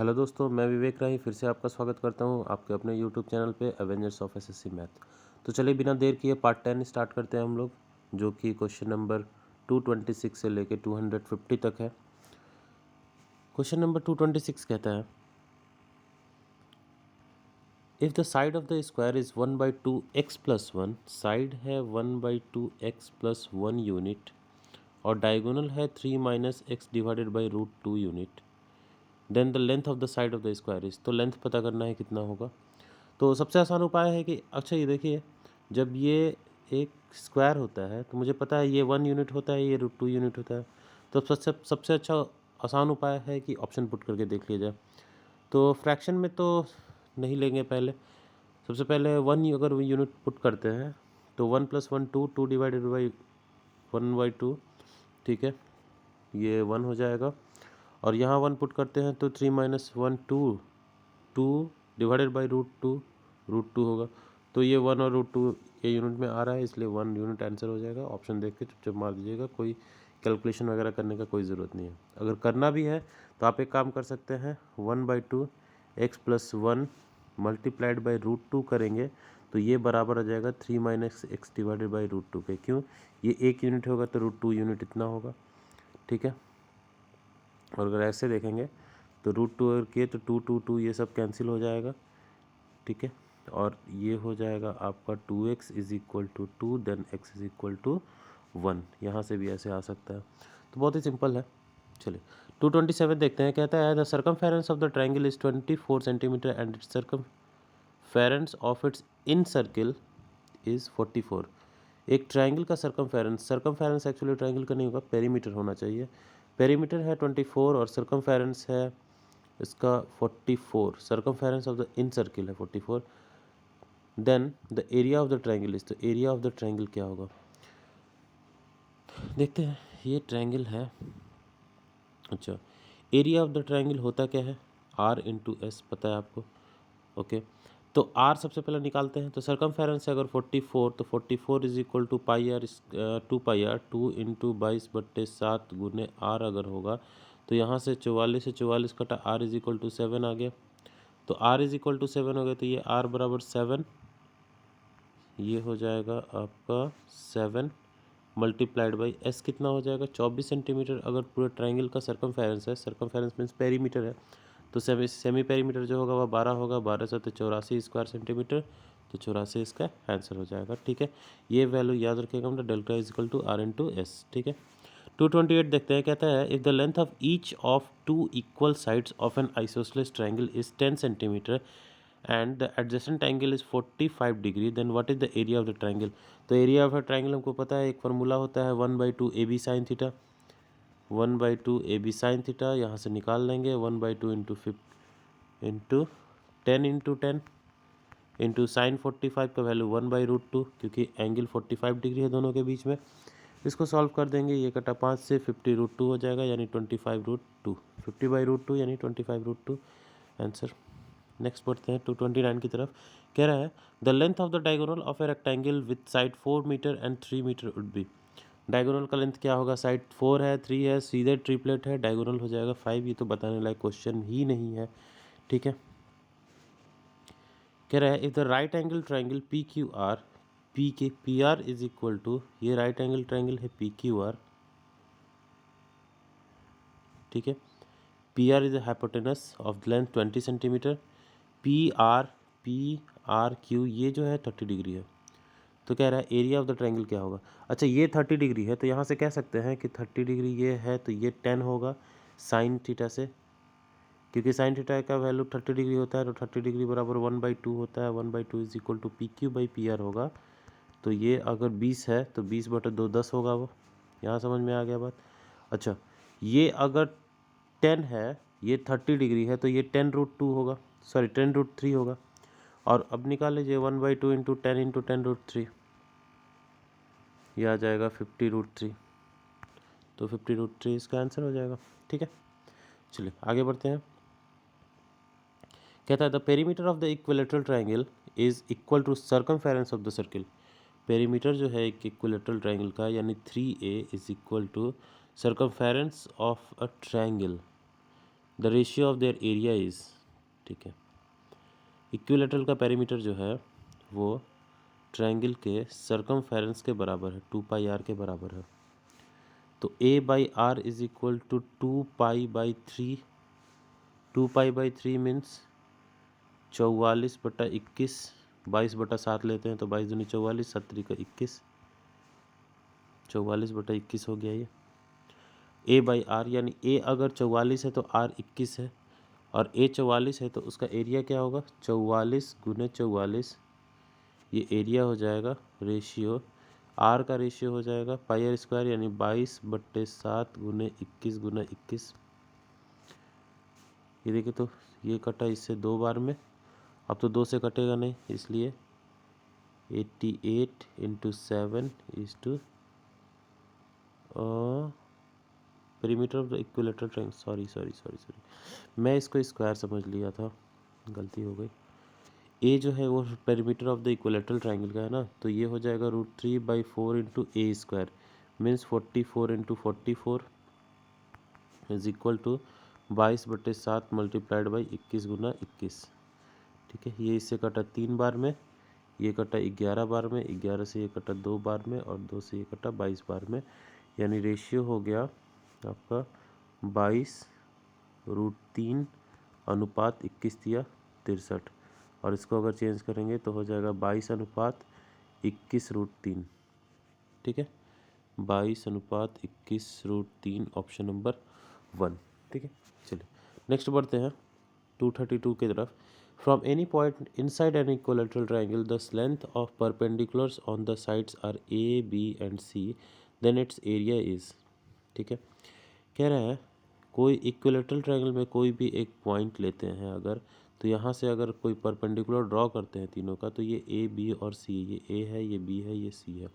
Hello दोस्तों, मैं विवेक राही फिर से आपका स्वागत करता हूं आपके अपने यूट्यूब चैनल पे एवेंजर्स ऑफ एसएससी मैथ। तो चलिए बिना देर किए पार्ट 10 स्टार्ट करते हैं हम लोग, जो कि क्वेश्चन नंबर 226 से लेके 250 तक है। क्वेश्चन नंबर 226 कहता है, if the side of the square is 1/2 x + 1, side है 1/2 x + 1 यूनिट और डायगोनल है 3 - x / √2 unit, then the length of the side of the square is. तो लेंथ पता करना है कितना होगा। तो सबसे आसान उपाय है कि अच्छा ये देखिए, जब ये एक स्क्वायर होता है तो मुझे पता है ये 1 यूनिट होता है, ये √2 यूनिट होता है। तो सबसे सबसे अच्छा आसान उपाय है कि ऑप्शन पुट करके देख लिया जाए। तो फ्रैक्शन में तो नहीं लेंगे, पहले सबसे पहले 1 अगर यूनिट पुट करते हैं तो 1 + 1 2, 2 / 1/2, ठीक है, ये 1 हो जाएगा। और यहाँ 1 पुट करते हैं तो 3 - 1 2, 2 / √2 होगा। तो ये 1 और √2 ये यूनिट में आ रहा है, इसलिए 1 यूनिट आंसर हो जाएगा। ऑप्शन देख के चुपचाप मार दीजिएगा, कोई कैलकुलेशन वगैरह करने का कोई ज़रूरत नहीं है। अगर करना भी है तो आप एक काम कर सकते हैं, 1/2 x + 1 मल्टीप्लाइड बाई √2 करेंगे तो ये बराबर आ जाएगा 3 - x / √2 के। क्यों? ये 1 यूनिट होगा तो √2 यूनिट इतना होगा, ठीक है। और अगर ऐसे देखेंगे तो √2 अगर किए तो 2 2 2 ये सब कैंसिल हो जाएगा, ठीक है। और ये हो जाएगा आपका 2x = 2, देन x = 1। यहाँ से भी ऐसे आ सकता है, तो बहुत ही सिंपल है। चलिए 227 देखते हैं। कहता है the circumference of the triangle is 24 centimetre and it's circumference of it's in circle is 44। एक ट्राइंगल का सर्कमफेरेंस एक्चुअली ट्राइंगल का नहीं होगा, पेरीमीटर होना चाहिए। पेरीमीटर है 24 और सर्कमफेरेंस है इसका 44। Circumference of the in circle है 44। Then the area of the triangle is, तो एरिया ऑफ द ट्राइंगल क्या होगा देखते हैं। ये ट्राइंगल है, अच्छा एरिया ऑफ द ट्राइंगल होता क्या है, r × s पता है आपको, ओके। तो r सबसे पहले निकालते हैं। तो सर्कमफेरेंस है अगर 44 तो 44 = πr 2πr 2 × 22/7 × r अगर होगा तो यहाँ से 44 से 44 कटा r = 7 आ गया। तो r = 7 हो गया तो ये r = 7, ये हो जाएगा आपका 7 मल्टीप्लाइड बाई s कितना हो जाएगा 24 सेंटीमीटर। अगर पूरे ट्राइंगल का सर्कमफेरेंस है, सर्कमफेरेंस मीन्स पेरीमीटर है, तो सेमी पेरीमीटर जो होगा वह 12 होगा, 12 से तो 84 स्क्वायर सेंटीमीटर, तो 84 इसका आंसर हो जाएगा, ठीक है। ये वैल्यू याद रखिएगा मतलब डेल्टा = r × s, ठीक है। 228 देखते हैं। कहता है if the length of each of 2 equal sides of an isosceles triangle is 10 centimetre and the adjacent angle is 45 degree, then what is the area of the triangle. तो area of a triangle हमको पता है, एक formula होता है 1/2 AB sin theta, 1/2 AB sin theta, यहाँ से निकाल लेंगे 1/2 × 10 × 10 इंटू साइन 45 का वैल्यू 1/√2, क्योंकि एंगल 45 डिग्री है दोनों के बीच में। इसको सॉल्व कर देंगे, ये कटा 5 से 50√2 हो जाएगा, यानी 25√2, 50/√2 यानी 25√2 आंसर। नेक्स्ट बढ़ते हैं 229 की तरफ। कह रहा है the length of the diagonal of a rectangle with side 4 metre and 3 metre would be. Diagonal का लेंथ क्या होगा, साइड 4 है, 3 है, सीधे ट्रिपलेट है, डायगोनल हो जाएगा 5। ये तो बताने लायक क्वेश्चन ही नहीं है, ठीक है। कह रहा है if the right angle triangle P Q R, P R is equal to, ये राइट एंगल ट्राइंगल है पी क्यू आर, ठीक है। P R is the hypotenuse of length 20 centimetre, P R Q ये जो है 30 डिग्री है। तो कह रहा है एरिया ऑफ द ट्राइंगल क्या होगा। अच्छा ये 30 डिग्री है तो यहाँ से कह सकते हैं कि 30 डिग्री ये है तो ये 10 होगा साइन थीटा से, क्योंकि साइन थीटा का वैल्यू 30 डिग्री होता है, तो 30 डिग्री बराबर 1/2 होता है, 1/2 इज इक्वल टू PQ/PR होगा। तो ये अगर 20 है तो 20/2 10 होगा, वो यहाँ समझ में आ गया बात। अच्छा ये अगर 10 है, ये 30 डिग्री है तो ये 10√2 होगा, सॉरी 10√3 होगा। और अब निकाल लीजिए 1/2 × 10 × 10√3, ये आ जाएगा 50√3, तो 50√3 इसका आंसर हो जाएगा, ठीक है। चलिए आगे बढ़ते हैं। कहता है the perimeter of the equilateral triangle is equal to circumference of the circle. Perimeter जो है एक इक्विलेटरल ट्राइंगल का, यानी 3A is equal to circumference of a triangle, the ratio of their area is, ठीक है। इक्विलेटरल का perimeter जो है वो ट्रायंगल के सर्कमफेरेंस के बराबर है, 2πr के बराबर है। तो a/r is equal to 2π/3। 2π/3 means 44/21, 22/7 लेते हैं तो 22 दूनी 44, 7 का 21, 44/21 हो गया ये a/r। यानी a अगर 44 है तो r 21 है, और a 44 है तो उसका एरिया क्या होगा, 44 गुने 44, ये एरिया हो जाएगा। रेशियो r का रेशियो हो जाएगा πr², यानी 22/7 गुने 21 गुना 21। ये देखिए तो ये कटा इससे 2 बार में, अब तो 2 से कटेगा नहीं, इसलिए 88 × 7 is to perimeter of the equilateral triangle. Sorry, मैं इसको स्क्वायर समझ लिया था, गलती हो गई। ए जो है वो perimeter of the equilateral triangle का है ना, तो ये हो जाएगा √3/4 × a² means 44 × 44 is equal to 22/7 multiplied by 21 गुना 21, ठीक है। ये इससे कटा 3 बार में, ये कटा 11 बार में, 11 से ये कटा 2 बार में, और 2 से ये कटा 22 बार में, यानी रेशियो हो गया आपका 22√3 अनुपात 21 दिया 63, और इसको अगर चेंज करेंगे तो हो जाएगा 22/21√3, ठीक है। 22/21√3 ऑप्शन नंबर 1, ठीक है। चलिए नेक्स्ट बढ़ते हैं 232 की तरफ। From any point inside an equilateral triangle the length of perpendiculars on the sides are A B and C, then its area is, ठीक है। कह रहा है कोई इक्विलेटरल ट्रायंगल में कोई भी एक पॉइंट लेते हैं अगर, तो यहाँ से अगर कोई परपेंडिकुलर ड्रॉ करते हैं तीनों का, तो ये ए बी और सी, ये ए है, ये बी है, ये सी है।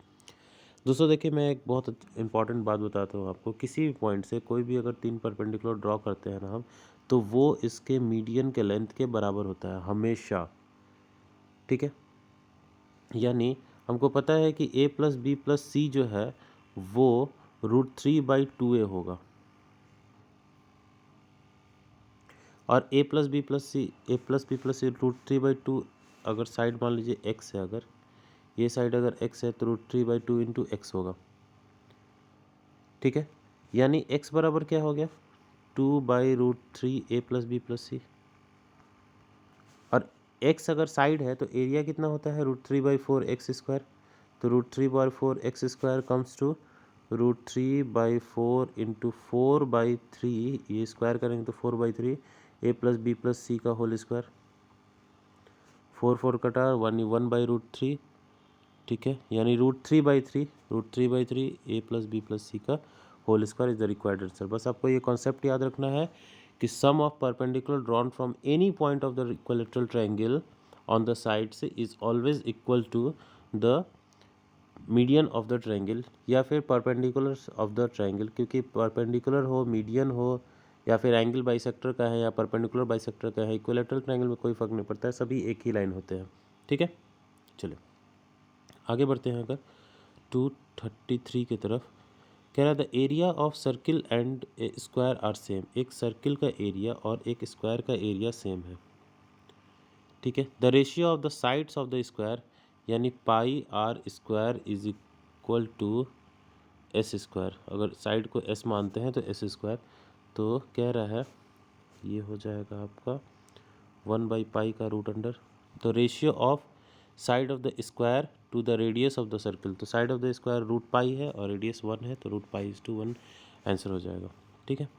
दोस्तों देखिए मैं एक बहुत इंपॉर्टेंट बात बताता हूँ आपको, किसी भी पॉइंट से कोई भी अगर 3 परपेंडिकुलर ड्रॉ करते हैं ना हम, तो वो इसके मीडियन के लेंथ के बराबर होता है हमेशा, ठीक है। यानी हमको पता है कि a + b + c जो है वो √3/2a होगा, और a + b + c √3/2, अगर साइड मान लीजिए x है, अगर ये साइड अगर x है तो √3/2 × x होगा, ठीक है। यानी x बराबर क्या हो गया, 2/√3 a + b + c, और x अगर साइड है तो एरिया कितना होता है, √3/4 x², तो √3/4 x² कम्स टू √3/4 × 4/3, ये स्क्वायर करेंगे तो 4/3 a + b + c का होल स्क्वायर, 4 4 कटा 1/√3, ठीक है। यानी √3/3 a + b + c का whole square is the required answer. बस आपको ये कॉन्सेप्ट याद रखना है कि sum of perpendicular drawn from any point of the equilateral triangle on the side से is always equal to the median of the triangle, या फिर परपेंडिकुलर ऑफ द ट्रायंगल, क्योंकि परपेंडिकुलर हो, मीडियन हो, या फिर एंगल बाइसेक्टर का है या परपेंडिकुलर बाइसेक्टर का है, इक्विलेटरल ट्रायंगल में कोई फर्क नहीं पड़ता है, सभी एक ही लाइन होते हैं, ठीक है। चलिए आगे बढ़ते हैं अगर 233 की तरफ। कह रहा the area of circle and a square are same, एक सर्किल का एरिया और एक स्क्वायर का एरिया सेम है, ठीक है। The ratio of the sides of the square, यानी πr² is equal to s², अगर साइड को s मानते हैं तो s², तो कह रहा है ये हो जाएगा आपका 1/π का √अंडर। तो ratio of side of the square to the radius of the circle, तो साइड ऑफ द स्क्वायर √π है और रेडियस 1 है, तो √π/1 आंसर हो जाएगा, ठीक है।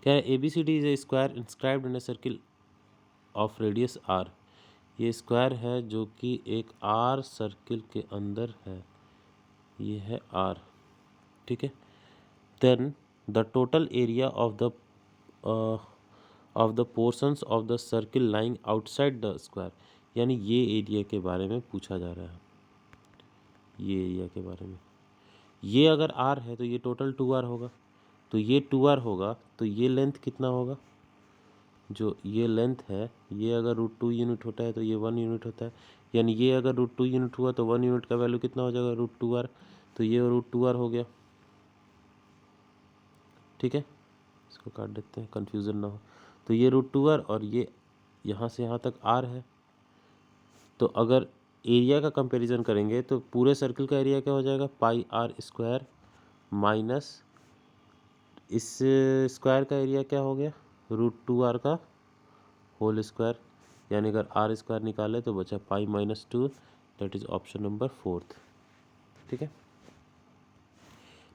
क्या है ABCD is a square inscribed in a circle of radius r, ये स्क्वायर है जो कि एक r सर्किल के अंदर है, ये है r, ठीक है। Then the total area of the portions of the circle lying outside the square, यानी ये एरिया के बारे में पूछा जा रहा है, ये एरिया के बारे में। ये अगर r है तो ये टोटल 2r होगा, तो ये 2r होगा, तो ये लेंथ कितना होगा, जो ये लेंथ है, ये अगर √2 यूनिट होता है तो ये 1 यूनिट होता है, यानी ये अगर √2 यूनिट हुआ तो 1 यूनिट का वैल्यू कितना हो जाएगा, √2r, तो ये √2r हो गया, ठीक है। इसको काट देते हैं, कन्फ्यूज़न ना हो। तो ये √2r और ये यहाँ से यहाँ तक r है। तो अगर एरिया का कंपैरिजन करेंगे तो पूरे सर्किल का एरिया क्या हो जाएगा, पाई आर स्क्वायर माइनस इस स्क्वायर का एरिया क्या हो गया, √2r का होल स्क्वायर, यानी अगर आर स्क्वायर निकाले तो बचा pi minus 2, that is option number 4। ठीक है,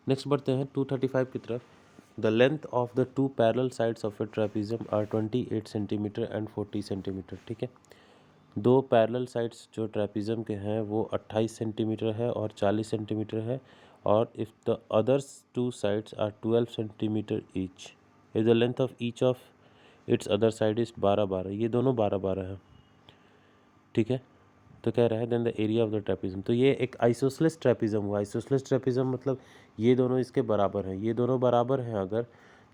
नेक्स्ट बढ़ते हैं 235 की तरफ। The length of the two parallel sides of a trapezium are 28 centimetre and 40 centimetre. ठीक है, दो पैरेलल साइड्स जो ट्रेपीजियम के हैं वो 28 सेंटीमीटर है और 40 सेंटीमीटर है, और if the others two sides are 12 centimetre each, if the length of each of its other side is 12 ये दोनों 12 है। ठीक है, तो कह रहा है then the area of the trapezium. तो ये एक आइसोसेलेस ट्रेपीजियम हुआ। आइसोसेलेस ट्रेपीजियम मतलब ये दोनों इसके बराबर हैं, ये दोनों बराबर हैं अगर,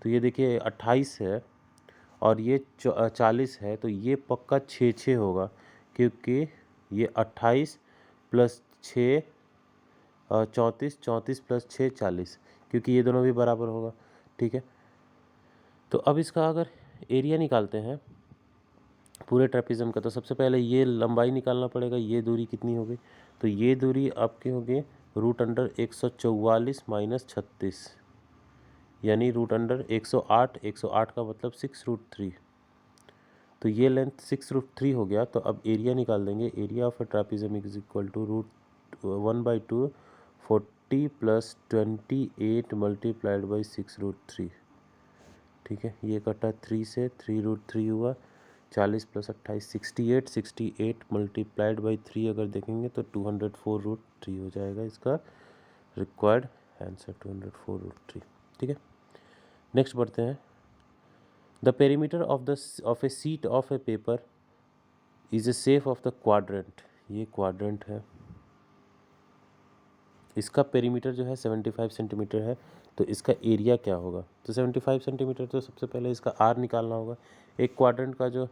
तो ये देखिए 28 है और ये 40 है, तो ये पक्का 6 होगा, क्योंकि ये 28 प्लस 6 34, 34 प्लस 6 40, क्योंकि ये दोनों भी बराबर होगा। ठीक है, तो अब इसका अगर एरिया निकालते हैं पूरे ट्रेपीजियम का, तो सबसे पहले ये लंबाई निकालना पड़ेगा, ये दूरी कितनी होगी, तो ये दूरी आपकी होगी √144 माइनस 36, यानी √108, 108 का मतलब 6√3, तो ये लेंथ 6√3 हो गया। तो अब एरिया निकाल देंगे, area of a trapezium is equal to √1/2 40 plus 28 multiplied by 6√3। ठीक है, ये कटा 3 से, 3√3 हुआ, 40 प्लस 28 68, 68 मल्टीप्लाइड बाई 3 अगर देखेंगे तो 204√3 हो जाएगा इसका रिक्वायर्ड आंसर, 204√3। ठीक है, नेक्स्ट बढ़ते हैं। The perimeter of A seat of A paper is A shape of the quadrant, ये क्वाड्रेंट है, इसका पेरीमीटर जो है 75 सेंटीमीटर है, तो इसका एरिया क्या होगा, तो 75 सेंटीमीटर, तो सबसे पहले इसका आर निकालना होगा। एक क्वाड्रेंट का जो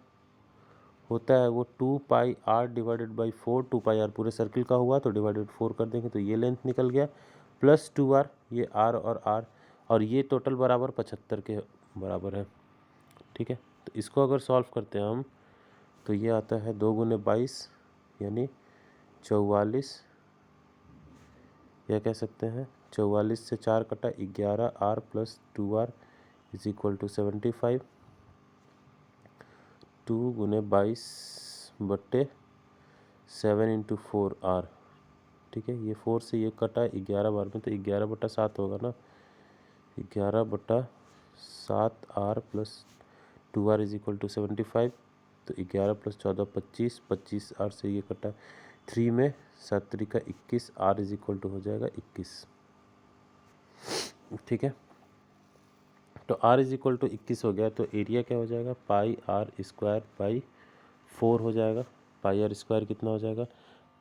होता है वो 2πr डिवाइडेड बाई 4, 2πr पूरे सर्किल का हुआ तो डिवाइडेड 4 कर देंगे, तो ये लेंथ निकल गया, प्लस 2r, ये r और ये टोटल बराबर 75 के बराबर है। ठीक है, तो इसको अगर सॉल्व करते हैं हम, तो ये आता है 2 गुने 22 यानी 44, या कह सकते हैं 44 से 4 कटा 11r plus 2r is equal to 75, 2 गुने 22 बट्टे 7 इंटू 4r। ठीक है, ये 4 से ये कटा 11 बार में, तो 11/7 होगा ना, 11/7r plus 2r is equal to 75, तो 11 प्लस 14 25, 25r से ये कटा 3 में 7 3 का 21, r इज इक्वल टू हो जाएगा 21। ठीक है, तो r इज इक्वल टू 21 हो गया, तो एरिया क्या हो जाएगा, पाई आर स्क्वायर बाई 4 हो जाएगा। पाई आर स्क्वायर कितना हो जाएगा,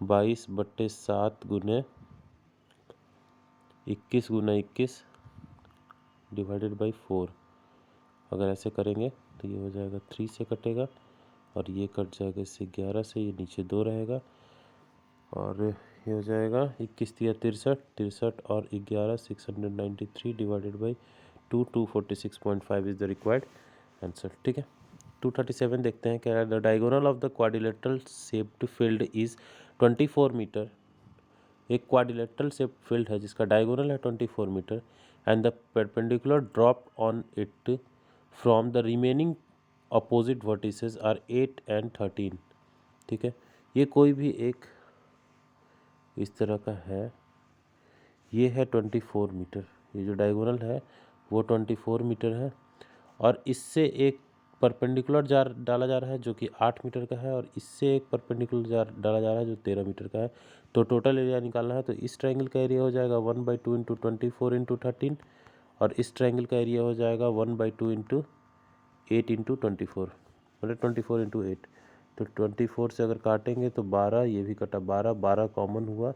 22/7 गुने 21 गुना 21 डिवाइडेड बाई 4। अगर ऐसे करेंगे तो ये हो जाएगा 3 से कटेगा और ये कट जाएगा इससे 11 से, ये नीचे 2 रहेगा, और ये हो जाएगा 21 या 63 और 11 693 divided by 2, 246.5 is the required answer. ठीक है, 237 देखते हैं, क्या the diagonal of the quadrilateral shaped field is 24 metre. एक क्वाड्रिलेटरल शेप फील्ड है जिसका डायगोनल है 24 metre, and the perpendicular dropped on it from the remaining opposite vertices are 8 and 13। ठीक है, ये कोई भी एक इस तरह का है, ये है 24 मीटर, ये जो डायगोनल है वो 24 मीटर है, और इससे एक परपेंडिकुलर जार डाला जा रहा है जो कि 8 मीटर का है, और इससे एक परपेंडिकुलर जार डाला जा रहा है जो 13 मीटर का है। तो टोटल एरिया निकालना है, तो इस ट्रायंगल का एरिया हो जाएगा 1/2 इंटू 24 इंटू 13, और इस ट्रायंगल का एरिया हो जाएगा 1/2 इंटू 8 इंटू 24, मतलब 24 इंटू 8। तो 24 से अगर काटेंगे तो 12, ये भी कटा 12, 12 कॉमन हुआ,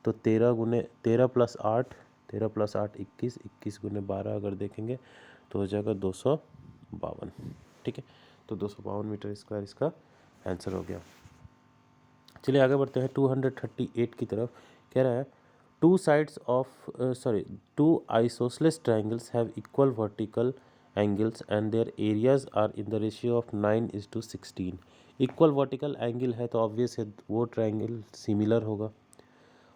तो 13 प्लस 8, 21, 21 गुने 12 अगर देखेंगे तो हो जाएगा 252। ठीक है, तो 252 मीटर स्क्वायर इसका आंसर हो गया। चलिए आगे बढ़ते हैं 238 की तरफ। कह रहा है two isosceles triangles have equal vertical angles and their areas are in the ratio of 9:16. Equal vertical angle है तो ऑब्वियस है वो ट्रायंगल सिमिलर होगा,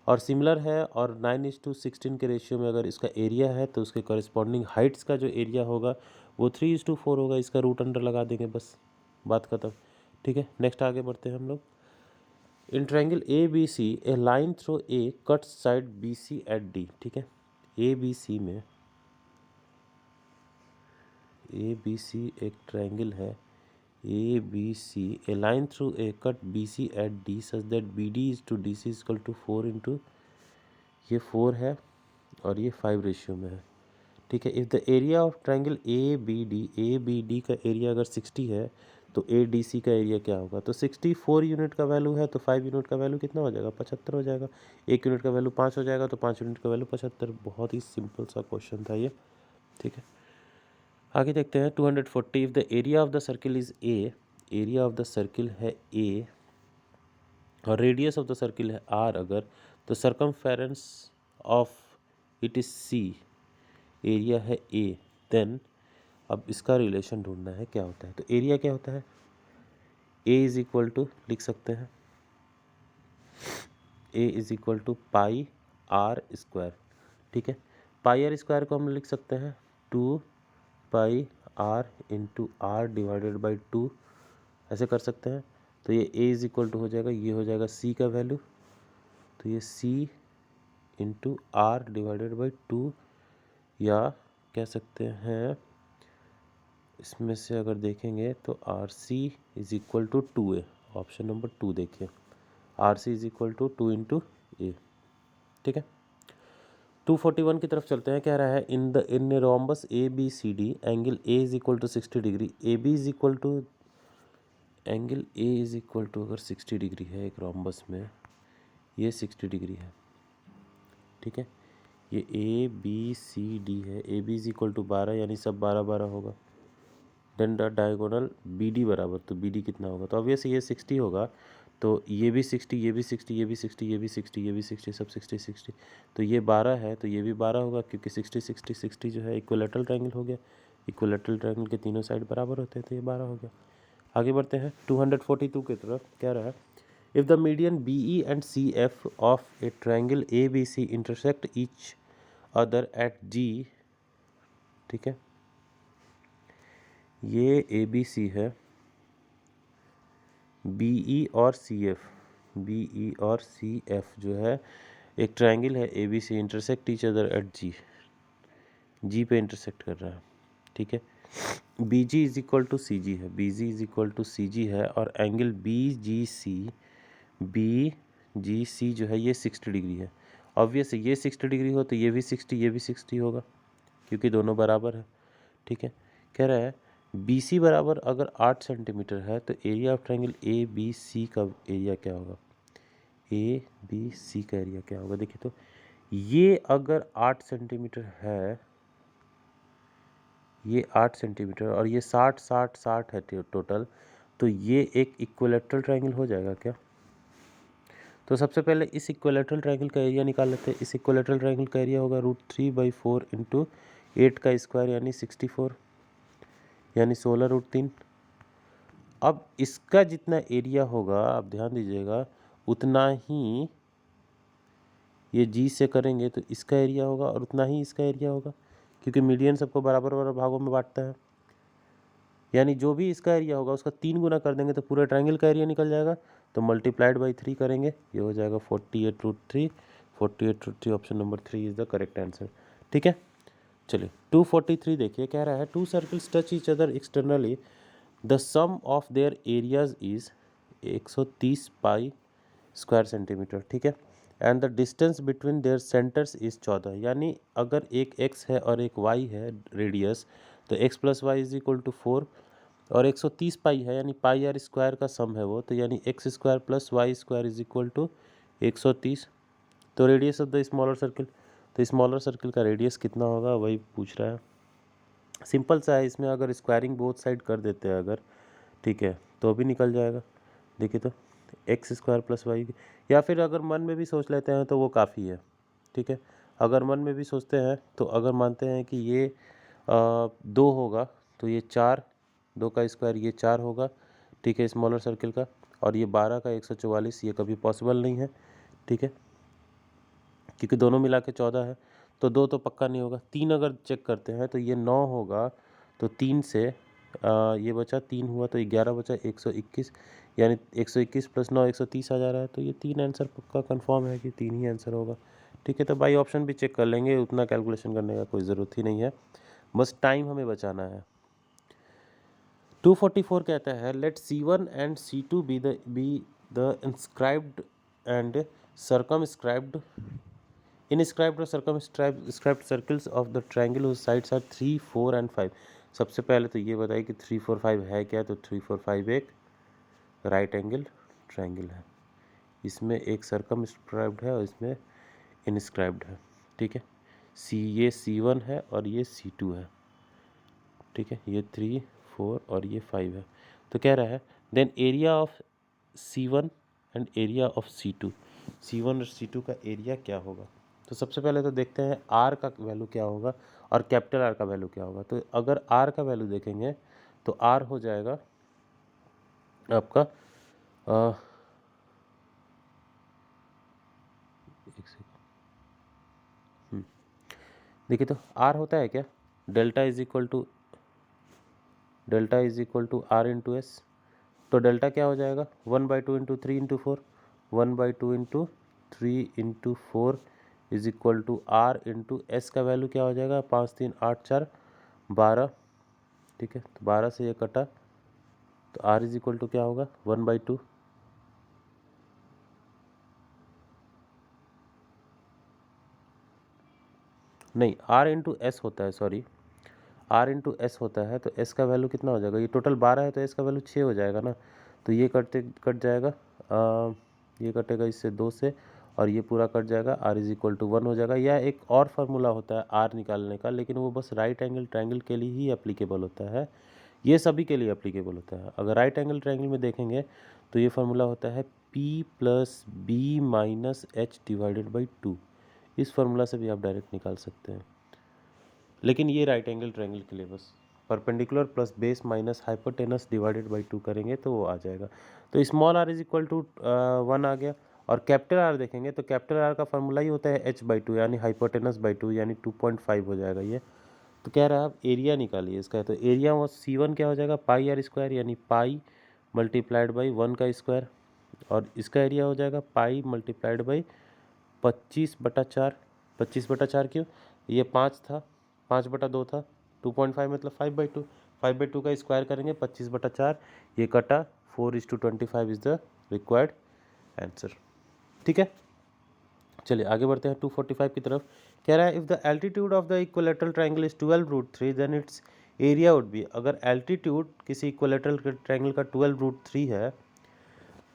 और सिमिलर है और 9:16 के रेशियो में अगर इसका एरिया है तो उसके कॉरिस्पॉन्डिंग हाइट्स का जो एरिया होगा वो 3:4 होगा। इसका रूट अंडर लगा देंगे, बस बात खत्म। ठीक है, नेक्स्ट आगे बढ़ते हैं हम लोग। In triangle A B C a line through A cut side B C at D. ठीक है, ए बी सी में ए बी सी एक ट्रायंगल है, A B C a line through A cut B C at D such that B D is to D C is equal to 4 into, ये 4 है और ये 5 ratio में है। ठीक है, if the area of triangle A B D का area अगर 60 है तो ए डी सी का एरिया क्या होगा? तो 64 यूनिट का वैल्यू है तो 5 यूनिट का वैल्यू कितना हो जाएगा? 75 हो जाएगा। 1 यूनिट का वैल्यू 5 हो जाएगा तो 5 यूनिट का वैल्यू 75। बहुत ही सिंपल सा क्वेश्चन था ये। ठीक है, आगे देखते हैं 240। If the area of the circle is A, area of the circle है ए और रेडियस ऑफ द सर्किल है आर अगर, तो circumference of it is C, area है ए, देन अब इसका रिलेशन ढूंढना है क्या होता है। तो एरिया क्या होता है? ए इज इक्वल टू, लिख सकते हैं A is equal to pi R square. ठीक है, पाई आर स्क्वायर को हम लिख सकते हैं 2 pi R into R divided by 2, ऐसे कर सकते हैं। तो ये ए इज इक्वल टू हो जाएगा, ये हो जाएगा सी का वैल्यू, तो ये सी इंटू आर डिवाइडेड बाई 2, या कह सकते हैं इसमें से अगर देखेंगे तो R C is equal to 2 A, option number 2 देखिए, R C is equal to 2 into A. ठीक है, 241 की तरफ चलते हैं। कह रहा है in rhombus A B C D angle A is equal to 60 degree, A B is equal to angle A is equal to अगर 60 डिग्री है एक रोम्बस में, ये 60 डिग्री है। ठीक है, ये ए बी सी डी है, A B is equal to 12 यानी सब 12 होगा। Then the diagonal B D बराबर, तो बी डी कितना होगा? तो ऑब्वियस ये 60 होगा, तो ये भी 60, ये भी 60, ये भी 60, ये भी 60, ये भी 60, सब 60। तो ये 12 है तो ये भी 12 होगा, क्योंकि 60 जो है इक्विलैटरल ट्रायंगल हो गया। इक्विलैटरल ट्रायंगल के तीनों साइड बराबर होते हैं तो ये 12 हो गया। आगे बढ़ते हैं 242 की तरफ। कह रहा है if the median B E and C F of a triangle A B C intersect each other at G. ठीक है, ये ए बी सी है, बी ई और सी एफ, बी ई और सी एफ जो है एक ट्रायंगल है A B C intersect each other at G, G पे इंटरसेक्ट कर रहा है। ठीक है, B G is equal to C G है, B G is equal to C G है, और एंगल बी जी सी जो है ये 60 डिग्री है। ऑब्वियस ये 60 डिग्री हो तो ये भी 60, ये भी 60 होगा, क्योंकि दोनों बराबर है। ठीक है, कह रहा है बी सी बराबर अगर 8 सेंटीमीटर है तो area of triangle A B C का एरिया क्या होगा? ए बी सी का एरिया क्या होगा? देखिए, तो ये अगर 8 सेंटीमीटर है, ये 8 सेंटीमीटर और ये 60 है टोटल, तो ये एक इक्विलैटरल ट्रायंगल हो जाएगा क्या? तो सबसे पहले इस इक्विलैटरल ट्रायंगल का एरिया निकाल लेते हैं। इस इक्विलैटरल ट्रायंगल का एरिया होगा √3/4 इंटू 8 का स्क्वायर यानी 64, यानी 16√3। अब इसका जितना एरिया होगा, आप ध्यान दीजिएगा, उतना ही ये जी से करेंगे तो इसका एरिया होगा और उतना ही इसका एरिया होगा, क्योंकि मीडियन सबको बराबर बराबर भागों में बांटता है। यानी जो भी इसका एरिया होगा उसका 3 गुना कर देंगे तो पूरे ट्रायंगल का एरिया निकल जाएगा। तो मल्टीप्लाइड बाई 3 करेंगे, ये हो जाएगा 48√3। 48√3 option number 3 is the correct answer. ठीक है, चलिए 243 देखिए। कह रहा है 2 circles touch each other externally, the sum of their areas is 130 pi square centimetre. ठीक है, and the distance between their centres is 14। यानी अगर एक x है और एक y है रेडियस, तो x plus y is equal to 4, और 130 पाई है यानी पाई आर स्क्वायर का सम है वो, तो यानी x square plus y square is equal to 130। तो radius of the smaller circle, तो स्मॉलर सर्किल का रेडियस कितना होगा वही पूछ रहा है। सिंपल सा है, इसमें अगर स्क्वायरिंग बोथ साइड कर देते हैं अगर, ठीक है, तो भी निकल जाएगा। देखिए, तो एक्स स्क्वायर प्लस वाई, या फिर अगर मन में भी सोच लेते हैं तो वो काफ़ी है। ठीक है, अगर मन में भी सोचते हैं तो अगर मानते हैं कि ये 2 होगा तो ये 4, 2 का स्क्वायर ये 4 होगा, ठीक है, स्मॉलर सर्किल का। और ये 12 का 144, ये कभी पॉसिबल नहीं है, ठीक है, क्योंकि दोनों मिला के 14 है, तो 2 तो पक्का नहीं होगा। 3 अगर चेक करते हैं तो ये 9 होगा, तो 3 से ये बचा 3 हुआ, तो 11 बचा 121, यानी 121 + 9 130 आ जा रहा है। तो ये 3 आंसर पक्का कंफर्म है कि 3 ही आंसर होगा, ठीक है। तो बाई ऑप्शन भी चेक कर लेंगे, उतना कैलकुलेशन करने का कोई ज़रूरत ही नहीं है, बस टाइम हमें बचाना है। 244 कहता है let C1 and C2 be the inscribed and circumscribed inscribed or circumscribed circles of the triangle whose sides are 3, 4 and 5। सबसे पहले तो ये बताइए कि 3, 4, 5 है क्या। तो 3, 4, 5 एक राइट एंगल ट्रायंगल है, इसमें एक सर्कमस्क्राइब्ड है और इसमें इनस्क्राइब्ड है, ठीक है। ये C1 है और ये C2 है, ठीक है, ये 3, 4 और ये 5 है। तो कह रहा है then area of C1 and area of C2, C1 और C2 का एरिया क्या होगा। तो सबसे पहले तो देखते हैं R का वैल्यू क्या होगा और कैपिटल R का वैल्यू क्या होगा। तो अगर R का वैल्यू देखेंगे तो R हो जाएगा आपका एक सेकेंड, देखिए तो R होता है क्या, delta is equal to R into S. तो डेल्टा क्या हो जाएगा 1/2 into 3 into 4, 1/2 into 3 into 4 is equal to R into S का वैल्यू क्या हो जाएगा 5, 3, 8, 4, 12, ठीक है। तो 12 से ये कटा, तो R इज इक्वल टू क्या होगा 1/2, नहीं R इंटू एस होता है, सॉरी R इंटू एस होता है। तो S का वैल्यू कितना हो जाएगा, ये टोटल 12 है तो S का वैल्यू 6 हो जाएगा ना। तो ये कट जाएगा, ये कटेगा इससे 2 से, और ये पूरा कट जाएगा, R इज इक्वल टू 1 हो जाएगा। यह एक और फार्मूला होता है R निकालने का, लेकिन वो बस राइट एंगल ट्रायंगल के लिए ही एप्लीकेबल होता है, ये सभी के लिए एप्लीकेबल होता है। अगर राइट एंगल ट्रायंगल में देखेंगे तो ये फार्मूला होता है P + B - H divided by 2। इस फार्मूला से भी आप डायरेक्ट निकाल सकते हैं, लेकिन ये राइट एंगल ट्रायंगल के लिए बस perpendicular plus base minus hypotenuse divided by 2 करेंगे तो वो आ जाएगा। तो small r is equal to 1 आ गया। और कैपिटल R देखेंगे तो कैपिटल R का फार्मूला ही होता है h/2 यानी हाइपोटेनस बाई 2 यानी 2.5 हो जाएगा ये। तो कह रहा है आप एरिया निकालिए इसका। तो एरिया वो C1 क्या हो जाएगा पाई R स्क्वायर, यानी पाई मल्टीप्लाइड बाई 1 का स्क्वायर, और इसका एरिया हो जाएगा पाई मल्टीप्लाइड बाई 25/4। 25/4 क्यों, ये 5 था, 5/2 था, 2.5 मतलब 5/2, 5/2 का स्क्वायर करेंगे 25/4, ये कटा 4:25 इज द रिक्वायर्ड आंसर, ठीक है। चलिए आगे बढ़ते हैं 245 की तरफ। कह रहा है if the altitude of the equilateral triangle is 12√3 then its area would be. अगर एल्टीट्यूड किसी इक्विलेटरल ट्रायंगल का 12√3 है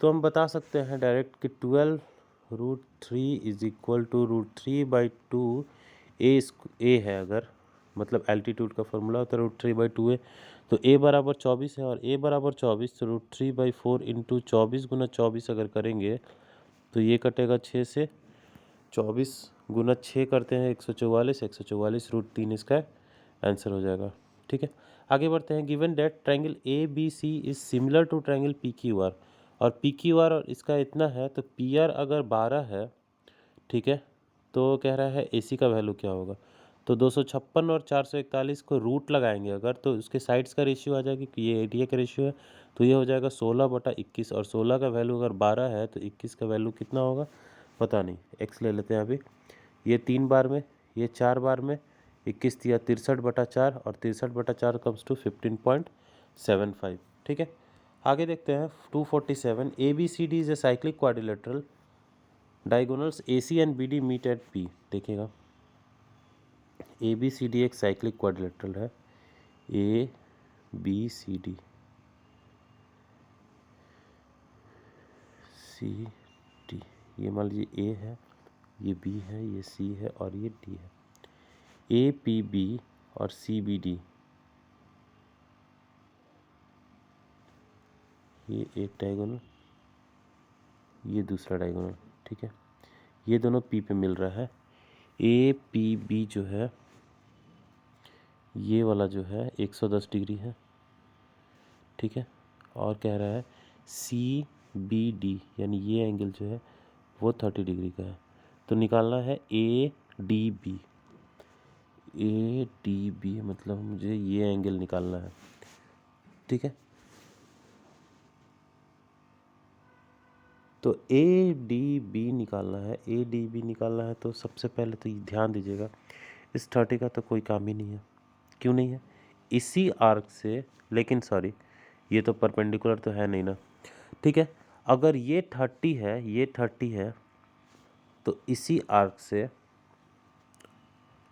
तो हम बता सकते हैं डायरेक्ट कि 12√3 इज इक्वल टू √3/2 ए है, अगर मतलब एल्टीट्यूड का फॉर्मूला होता है √3/2 ए। तो ए बराबर 24 है और ए बराबर 24, तो √3/4 इंटू 24 गुना 24 अगर करेंगे तो ये कटेगा 6 से, 24 गुना 6 करते हैं 144, 144 √3 इसका आंसर हो जाएगा, ठीक है। आगे बढ़ते हैं। Given that triangle A B C is similar to triangle P Q R, और पी क्यू आर और इसका इतना है, तो पी आर अगर 12 है, ठीक है, तो कह रहा है ए सी का वैल्यू क्या होगा। तो 256 और 441 को रूट लगाएंगे अगर, तो उसके साइड्स का रेशियो आ जाएगा कि ये एरिया का रेशियो है, तो ये हो जाएगा 16/21, और 16 का वैल्यू अगर 12 है तो 21 का वैल्यू कितना होगा पता नहीं, एक्स ले लेते हैं अभी। ये 3 बार में, ये 4 बार में, 21 दिया 63/4, और 63/4 कम्स टू 15.75, ठीक है। आगे देखते हैं 247। A B C D is a cyclic quadrilateral, diagonals A C and B D meet at P. देखिएगा ए बी सी डी एक साइक्लिक क्वाड्रिलेटरल है, A B C D, C D, ये मान लीजिए ए है, ये बी है, ये सी है और ये डी है। ए पी बी और सी बी डी, ये एक डायगोनल, ये दूसरा डायगोनल, ठीक है। ये दोनों पी पे मिल रहा है। ए पी बी जो है ये वाला जो है 110 डिग्री है, ठीक है। और कह रहा है CBD यानी ये एंगल जो है वो 30 डिग्री का है। तो निकालना है ADB। ADB मतलब मुझे ये एंगल निकालना है, ठीक है। तो ADB निकालना है, ADB निकालना है तो सबसे पहले तो ये ध्यान दीजिएगा, इस 30 का तो कोई काम ही नहीं है। क्यों नहीं है? इसी आर्क से, लेकिन सॉरी ये तो परपेंडिकुलर तो है नहीं ना, ठीक है। अगर ये 30 है, ये 30 है, तो इसी आर्क से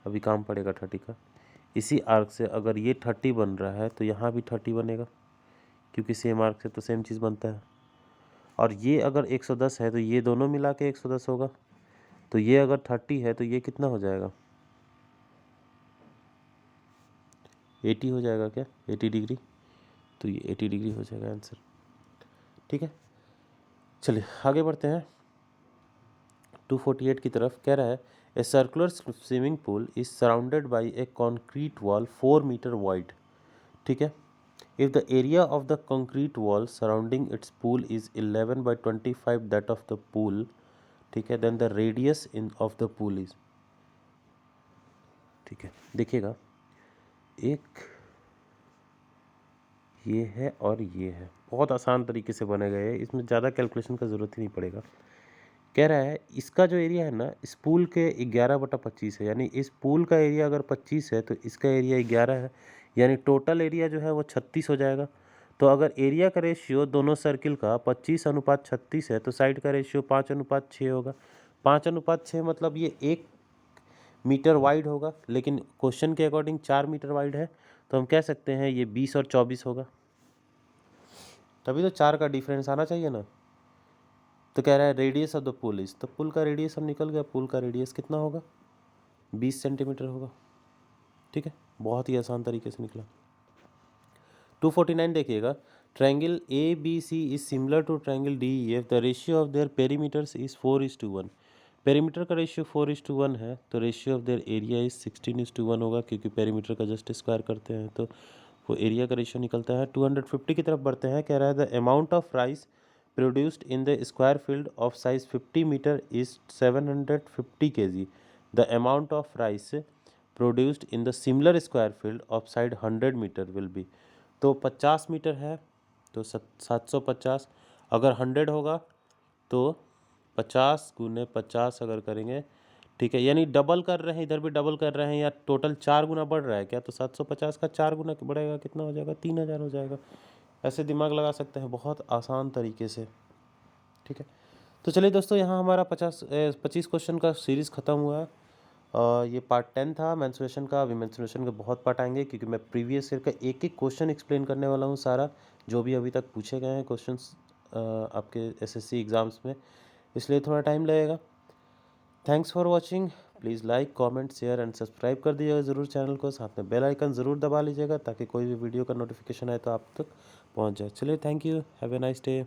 अभी काम पड़ेगा 30 का। इसी आर्क से अगर ये 30 बन रहा है तो यहाँ भी 30 बनेगा, क्योंकि सेम आर्क से तो सेम चीज़ बनता है। और ये अगर 110 है तो ये दोनों मिला के 110 होगा। तो ये अगर 30 है तो ये कितना हो जाएगा? 80 हो जाएगा क्या? 80 डिग्री। तो ये 80 डिग्री हो जाएगा आंसर, ठीक है। चलिए आगे बढ़ते हैं 248 की तरफ। कह रहा है a circular swimming pool is surrounded by a concrete wall 4 metre wide, ठीक है। If the area of the concrete wall surrounding its pool is 11 by 25 that of the pool, ठीक है, then the radius in of the pool is, ठीक है। देखिएगा, एक ये है और ये है, बहुत आसान तरीके से बने गए हैं, इसमें ज़्यादा कैलकुलेशन का ज़रूरत ही नहीं पड़ेगा। कह रहा है इसका जो एरिया है ना, इस पूल के 11/25 है, यानी इस पूल का एरिया अगर 25 है तो इसका एरिया 11 है, यानी टोटल एरिया जो है वो 36 हो जाएगा। तो अगर एरिया का रेशियो दोनों सर्किल का 25:36 है तो साइड का रेशियो 5:6 होगा। 5:6 मतलब ये 1 मीटर वाइड होगा, लेकिन क्वेश्चन के अकॉर्डिंग 4 मीटर वाइड है, तो हम कह सकते हैं ये 20 और 24 होगा। तभी तो 4 का डिफरेंस आना चाहिए ना। तो कह रहा है radius of the pool is, तो पुल का रेडियस हम निकल गया, पुल का रेडियस कितना होगा? 20 सेंटीमीटर होगा, ठीक है। बहुत ही आसान तरीके से निकला। 249 देखिएगा, triangle ABC is similar to triangle DEF, the ratio of their perimeters is 4:1। Perimeter का रेशियो 4:1 है, तो ratio of their area is 16:1 होगा, क्योंकि पेरीमीटर का जस्ट स्क्वायर करते हैं तो वो एरिया का रेशियो निकलता है। 250 की तरफ बढ़ते हैं। कह रहा है the amount of rice produced in the square field of size 50 meter is 750 kg. The amount of rice produced in the similar square field of side 100 meter will be, तो 50 मीटर है तो 750, अगर 100 होगा तो 50 गुने 50 अगर करेंगे, ठीक है, यानी डबल कर रहे हैं, इधर भी डबल कर रहे हैं, या टोटल 4 गुना बढ़ रहा है क्या? तो 750 का 4 गुना बढ़ेगा, कितना हो जाएगा? 3000 हो जाएगा। ऐसे दिमाग लगा सकते हैं बहुत आसान तरीके से, ठीक है। तो चलिए दोस्तों, यहाँ हमारा 25 क्वेश्चन का सीरीज़ ख़त्म हुआ है। ये पार्ट 10 था मेंस्ट्रुएशन का। अभी मेंस्ट्रुएशन के बहुत पार्ट आएंगे, क्योंकि मैं प्रीवियस ईयर का एक एक क्वेश्चन एक्सप्लेन करने वाला हूँ, सारा जो भी अभी तक पूछे गए हैं क्वेश्चंस आपके SSC एग्ज़ाम्स में, इसलिए थोड़ा टाइम लगेगा। Thanks for watching. Please like, comment, share and subscribe कर दीजिएगा ज़रूर चैनल को, साथ में बेल आइकन ज़रूर दबा लीजिएगा, ताकि कोई भी वीडियो का नोटिफिकेशन आए तो आप तक पहुँच जाए। चलिए, thank you, have a nice day.